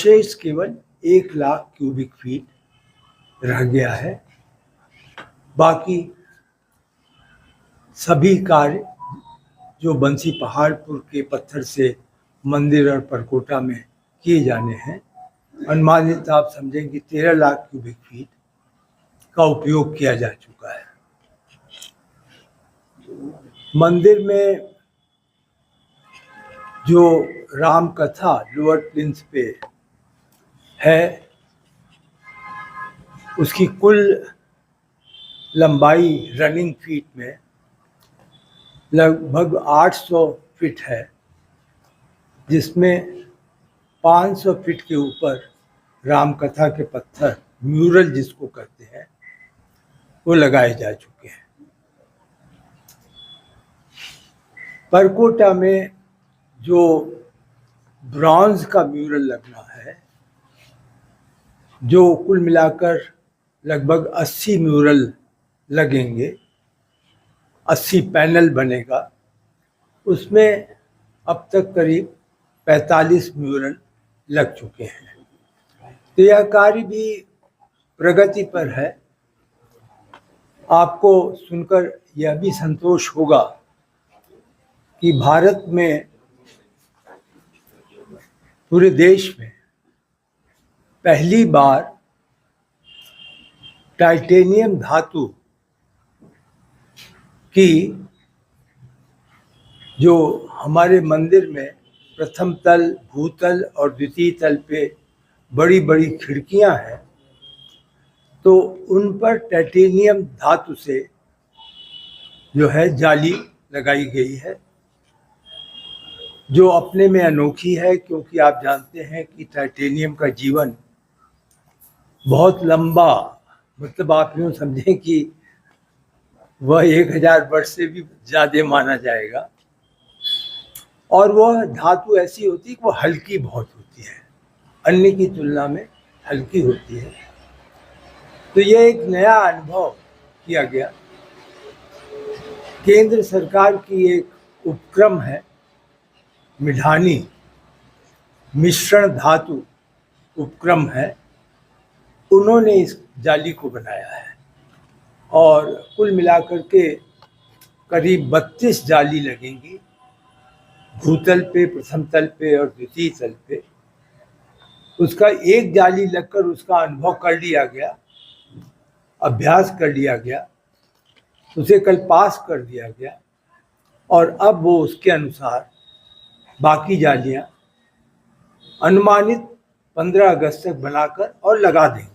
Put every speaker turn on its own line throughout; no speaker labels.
अवशेष केवल 1 lakh cubic feet रह गया है। बाकी सभी कार्य जो बंसी पहाड़पुर के पत्थर से मंदिर और परकोटा में किए जाने हैं, अनुमानित आप समझें कि 13 लाख क्यूबिक फीट का उपयोग किया जा चुका है। मंदिर में जो राम कथा लोअर प्लिंथ पे है, उसकी कुल लंबाई रनिंग फीट में लगभग 800 फीट है, जिसमें 500 फीट के ऊपर राम कथा के पत्थर, म्यूरल जिसको कहते हैं, वो लगाए जा चुके हैं। परकोटा में जो ब्रॉन्ज का म्यूरल लगना है, जो कुल मिलाकर लगभग 80 म्यूरल लगेंगे, 80 पैनल बनेगा, उसमें अब तक करीब 45 म्यूरल लग चुके हैं। तो यह कार्य भी प्रगति पर है। आपको सुनकर यह भी संतोष होगा कि भारत में, पूरे देश में पहली बार टाइटेनियम धातु की जो हमारे मंदिर में प्रथम तल, भूतल और द्वितीय तल पे बड़ी बड़ी खिड़कियां हैं, तो उन पर टाइटेनियम धातु से जो है जाली लगाई गई है, जो अपने में अनोखी है, क्योंकि आप जानते हैं कि टाइटेनियम का जीवन बहुत लंबा, मतलब आप यूँ समझें कि वह 1000 वर्ष से भी ज़्यादा माना जाएगा। और वह धातु ऐसी होती है कि वह हल्की बहुत होती है, अन्य की तुलना में हल्की होती है। तो यह एक नया अनुभव किया गया। केंद्र सरकार की एक उपक्रम है, मिढानी मिश्रण धातु उपक्रम है, उन्होंने इस जाली को बनाया है और कुल मिलाकर के करीब 32 जाली लगेंगी, भूतल पे, प्रथम तल पे और द्वितीय तल पे। उसका एक जाली लगकर उसका अनुभव कर लिया गया, अभ्यास कर लिया गया, उसे कल पास कर दिया गया और अब वो उसके अनुसार बाकी जालियां अनुमानित 15 अगस्त तक बनाकर और लगा देंगे।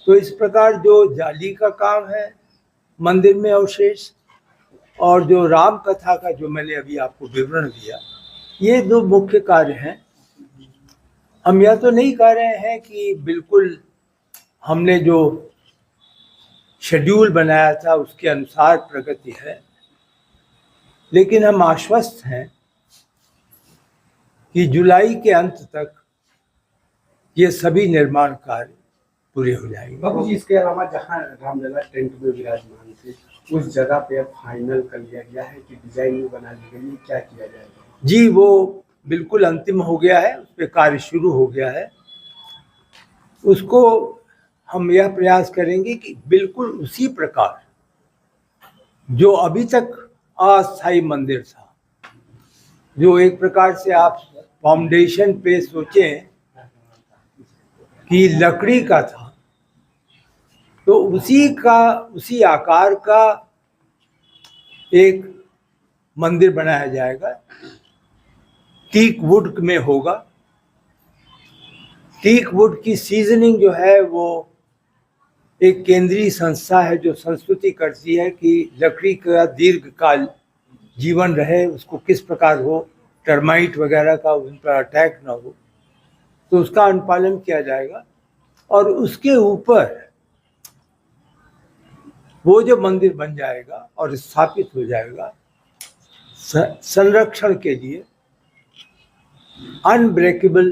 तो इस प्रकार जो जाली का काम है मंदिर में अवशेष, और जो राम कथा का जो मैंने अभी आपको विवरण दिया, ये 2 मुख्य कार्य हैं। हम यह तो नहीं कह रहे हैं कि बिल्कुल हमने जो शेड्यूल बनाया था उसके अनुसार प्रगति है, लेकिन हम आश्वस्त हैं कि जुलाई के अंत तक ये सभी निर्माण कार्य पूरे हो जाएंगे।
बाबू जी, इसके अलावा जहाँ रामलला टेंट में विराजमान थे, उस जगह पे अब फाइनल कर लिया गया है कि डिजाइन में बना ली गई, क्या किया जाएगा?
जी, वो बिल्कुल अंतिम हो गया है, उस पर कार्य शुरू हो गया है। उसको हम यह प्रयास करेंगे कि बिल्कुल उसी प्रकार जो अभी तक अस्थायी मंदिर था, जो एक प्रकार से आप फाउंडेशन पे सोचें कि लकड़ी का था, तो उसी आकार का एक मंदिर बनाया जाएगा। टीक वुड में होगा। टीक वुड की सीजनिंग जो है वो एक केंद्रीय संस्था है जो संस्तुति करती है कि लकड़ी का दीर्घकाल जीवन रहे, उसको किस प्रकार हो, टर्माइट वगैरह का उन पर अटैक ना हो, तो उसका अनुपालन किया जाएगा। और उसके ऊपर वो जो मंदिर बन जाएगा और स्थापित हो जाएगा, संरक्षण के लिए अनब्रेकेबल